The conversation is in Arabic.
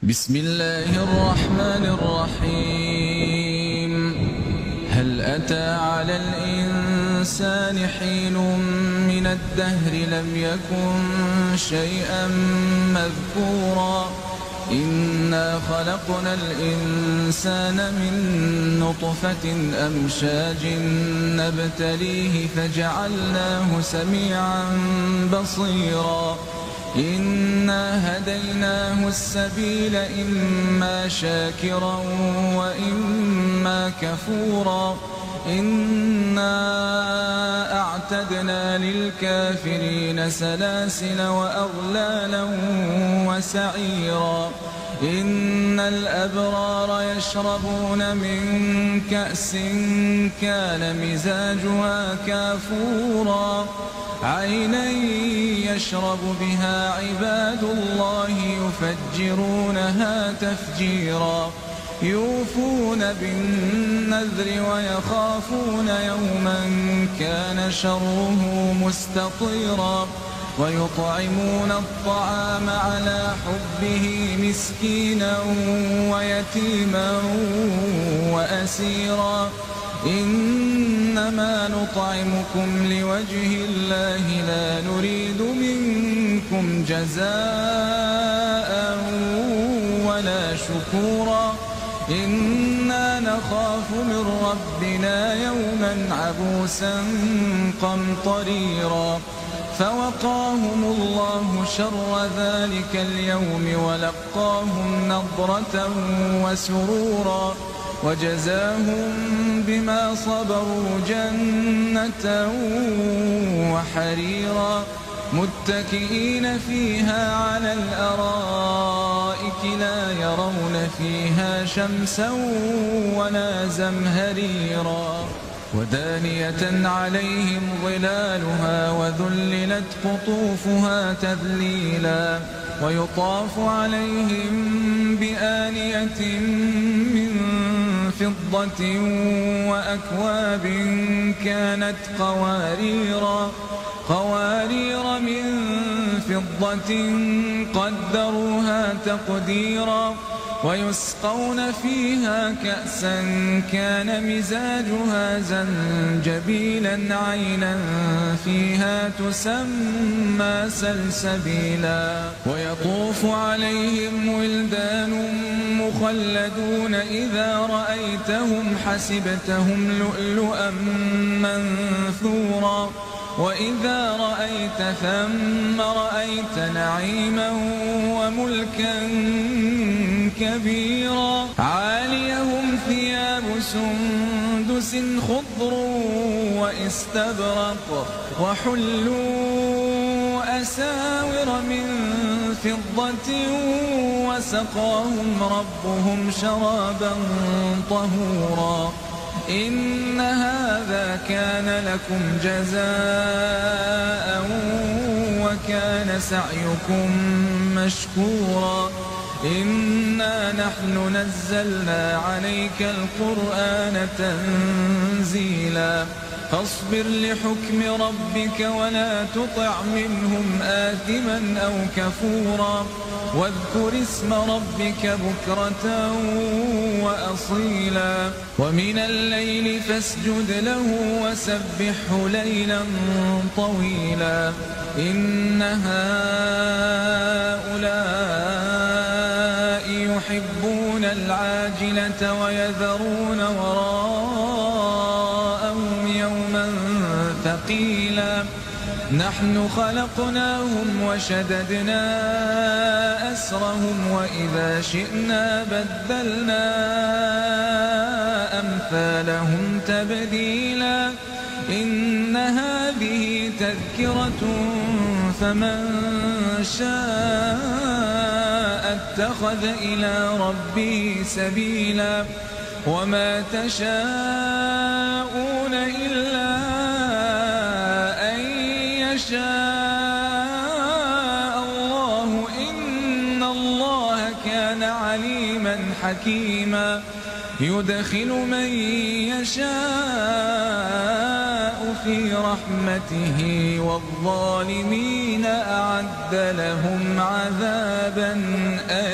بسم الله الرحمن الرحيم. هل أتى على الإنسان حين من الدهر لم يكن شيئا مذكورا إنا خلقنا الإنسان من نطفة أمشاج نبتليه فجعلناه سميعا بصيرا إنا هديناه السبيل إما شاكرا وإما كفورا إنا أعتدنا للكافرين سلاسل وأغلالا وسعيرا إن الأبرار يشربون من كأس كان مزاجها كافورا عينا يشرب بها عباد الله يفجرونها تفجيرا يوفون بالنذر ويخافون يوما كان شره مستطيرا ويطعمون الطعام على حبه مسكينا ويتيما وأسيرا إنما نطعمكم لوجه الله لا نريد منكم جزاء ولا شكورا إنا نخاف من ربنا يوما عبوسا قمطريرا فوقاهم الله شر ذلك اليوم ولقاهم نضرة وسرورا وجزاهم بما صبروا جنة وحريرا متكئين فيها على الأرائك لا يرون فيها شمسا ولا زمهريرا ودانية عليهم ظلالها وذللت قطوفها تذليلا ويطاف عليهم بآنية من فضة وأكواب كانت قوارير من فضة قدروها تقديرا ويسقون فيها كأسا كان مزاجها زنجبيلا عينا فيها تسمى سلسبيلا ويطوف عليهم ولدان مخلدون إذا رأيتهم حسبتهم لؤلؤا منثورا وإذا رأيت ثم رأيت نعيما وملكا كبيرا عاليهم ثياب سندس خضر واستبرق وحلوا أساور من فضة وسقاهم ربهم شرابا طهورا إن هذا كان لكم جزاء وكان سعيكم مشكورا إنا نحن نزلنا عليك القرآن تنزيلا فاصبر لحكم ربك ولا تطع منهم آثما أو كفورا واذكر اسم ربك بكرة وأصيلا ومن الليل فاسجد له وسبحه ليلا طويلا إن هؤلاء يحبون العاجلة ويذرون وراءهم يوما ثقيلا نحن خلقناهم وشددنا أسرهم وإذا شئنا بدلنا أمثالهم تبديلا إن هذه تذكرة فمن شاء اتخذ إلى ربه سبيلا وما تشاءون إلا أن يشاء الله إن الله كان عليما حكيما يدخل من يشاء في رحمته والظالمين أعد لهم عذابا أليما.